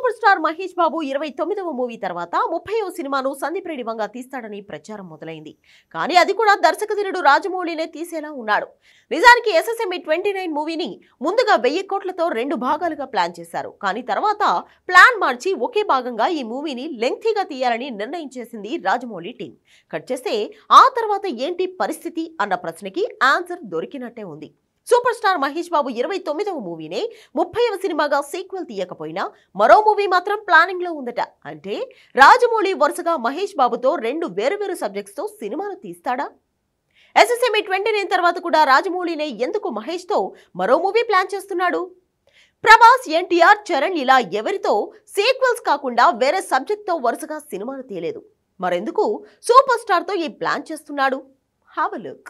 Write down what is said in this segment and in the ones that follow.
Super star Mahesh Babu 29వ movie తర్వాత 30వ సినిమాను సందీప్ రెడ్డి వంగ తీస్తాడని ప్రచారం మొదలైంది. కానీ అది కూడా దర్శకధీరుడు రాజమౌళినే తీసేలా ఉన్నాడు. నిజానికి ఎస్ఎస్ఎంఈ 29 మూవీని ముందుగా 1000 కోట్లతో 2 భాగాలుగా ప్లాన్ చేశారు. కానీ తర్వాత ప్లాన్ మార్చి ఒకే భాగంగా ఈ మూవీని లెంగ్తీగా తీయాలని నిర్ణయించేసింది రాజమౌళి టీం. కట్ చేస్తే ఆ తర్వాత ఏంటి పరిస్థితి అన్న ప్రశ్నకి ఆన్సర్ దొరికినట్టే ఉంది. సూపర్ స్టార్ మహేష్ బాబు 29వ మూవీనే 30వ సినిమాగా సీక్వెల్ తీయకపోయినా మరో మూవీ మాత్రం ప్లానింగ్ లో ఉందట. అంటే రాజమౌళి వరుసగా మహేష్ బాబుతో 2 వేరువేరు సబ్జెక్ట్స్ తో సినిమాను తీస్తాడా? ఎస్ఎస్ఎంఈ 29 తర్వాత కూడా రాజమౌళినే ఎందుకు మహేష్ తో మరో మూవీ ప్లాన్ చేస్తున్నాడు? ప్రభాస్, ఎన్టీఆర్, చరణ్ ఇలా ఎవరితో సీక్వెల్స్ కాకుండా వేరే సబ్జెక్ట్ తో వరుసగా సినిమాను తీయలేదు. మరెందుకు సూపర్ స్టార్ తో ఈ ప్లాన్ చేస్తున్నాడు? Have a look.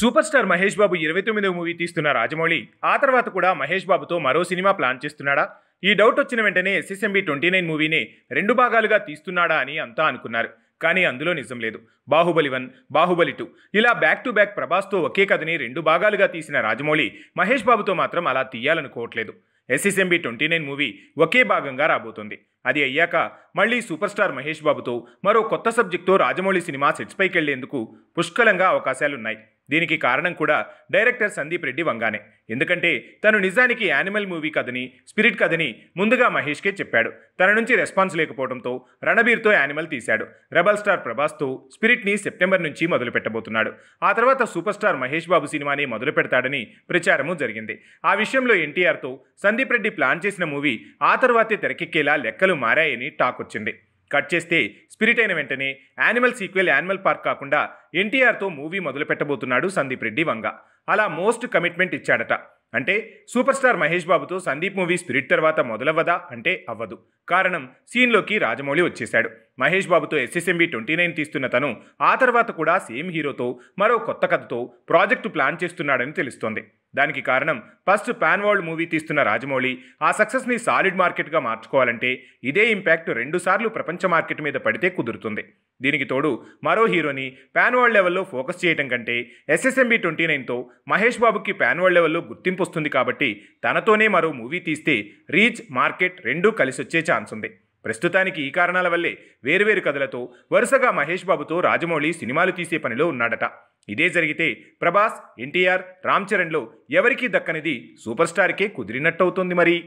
Super star Mahesh Babu 29వ మూవీ తీస్తున్న రాజమౌళి ఆ తర్వాత కూడా మహేష్ బాబుతో మరో సినిమా ప్లాన్ చేస్తున్నాడా? ఈ డౌట్ వచ్చిన వెంటనే ఎస్ఎస్ఎంఈ 29 మూవీనే 2 భాగాలుగా తీస్తున్నాడా అని అంతా అనుకున్నారు. కానీ అందులో నిజం లేదు. బాహుబలి 1, బాహుబలి 2 ఇలా బ్యాక్ టు బ్యాక్ ప్రభాస్తో ఒకే కథని 2 భాగాలుగా తీసిన రాజమౌళి మహేష్ బాబుతో మాత్రం అలా తీయాలనుకోవట్లేదు. ఎస్ఎస్ఎంఈ 29 మూవీ ఒకే భాగంగా రాబోతుంది. అది అయ్యాక మళ్ళీ సూపర్ స్టార్ మహేష్ బాబుతో మరో కొత్త సబ్జెక్టుతో రాజమౌళి సినిమా సెట్స్ పైకి వెళ్లేందుకు పుష్కలంగా అవకాశాలున్నాయి. దీనికి కారణం కూడా డైరెక్టర్ సందీప్ రెడ్డి వంగానే. ఎందుకంటే తను నిజానికి యానిమల్ మూవీ కథని, స్పిరిట్ కథని ముందుగా మహేష్కే చెప్పాడు. తన నుంచి రెస్పాన్స్ లేకపోవడంతో రణబీర్తో యానిమల్ తీశాడు. రెబల్ స్టార్ ప్రభాస్తో స్పిరిట్ని సెప్టెంబర్ నుంచి మొదలు పెట్టబోతున్నాడు. ఆ తర్వాత సూపర్ స్టార్ మహేష్ బాబు సినిమాని మొదలు పెడతాడని ప్రచారము జరిగింది. ఆ విషయంలో ఎన్టీఆర్తో సందీప్ రెడ్డి ప్లాన్ చేసిన మూవీ ఆ తర్వాతే తెరకెక్కేలా లెక్కలు మారాయని టాక్ వచ్చింది. కట్ చేస్తే స్పిరిట్ అయిన వెంటనే యానిమల్ సీక్వెల్ యానిమల్ పార్క్ కాకుండా ఎన్టీఆర్తో మూవీ మొదలు పెట్టబోతున్నాడు సందీప్ రెడ్డి వంగ. అలా మోస్ట్ కమిట్మెంట్ ఇచ్చాడట. అంటే సూపర్ స్టార్ మహేష్ బాబుతో సందీప్ మూవీ స్పిరిట్ తర్వాత మొదలవ్వదా అంటే అవ్వదు. కారణం సీన్లోకి రాజమౌళి వచ్చేశాడు. మహేష్ బాబుతో ఎస్ఎస్ఎంఈ 29 తీస్తున్న తను ఆ తర్వాత కూడా సేమ్ హీరోతో మరో కొత్త కథతో ప్రాజెక్టు ప్లాన్ చేస్తున్నాడని తెలుస్తోంది. దానికి కారణం ఫస్ట్ పాన్ వరల్డ్ మూవీ తీస్తున్న రాజమౌళి ఆ సక్సెస్ని సాలిడ్ మార్కెట్గా మార్చుకోవాలంటే ఇదే ఇంపాక్ట్ 2 సార్లు ప్రపంచ మార్కెట్ మీద పడితే కుదురుతుంది. దీనికి తోడు మరో హీరోని పాన్ వరల్డ్ లెవెల్లో ఫోకస్ చేయడం కంటే ఎస్ఎస్ఎంఈ 29తో మహేష్ బాబుకి పాన్ వరల్డ్ లెవెల్లో గుర్తింపు వస్తుంది. కాబట్టి తనతోనే మరో మూవీ తీస్తే రీచ్, మార్కెట్ రెండూ కలిసొచ్చే ఛాన్స్ ఉంది. ప్రస్తుతానికి ఈ కారణాల వల్లే వేరువేరు కథలతో వరుసగా మహేష్ బాబుతో రాజమౌళి సినిమాలు తీసే పనిలో ఉన్నాడట. ఇదే జరిగితే ప్రభాస్, ఎన్టీఆర్, రామ్ చరణ్లో ఎవరికీ దక్కనిది సూపర్ స్టార్కే కుదిరినట్టవుతుంది మరి.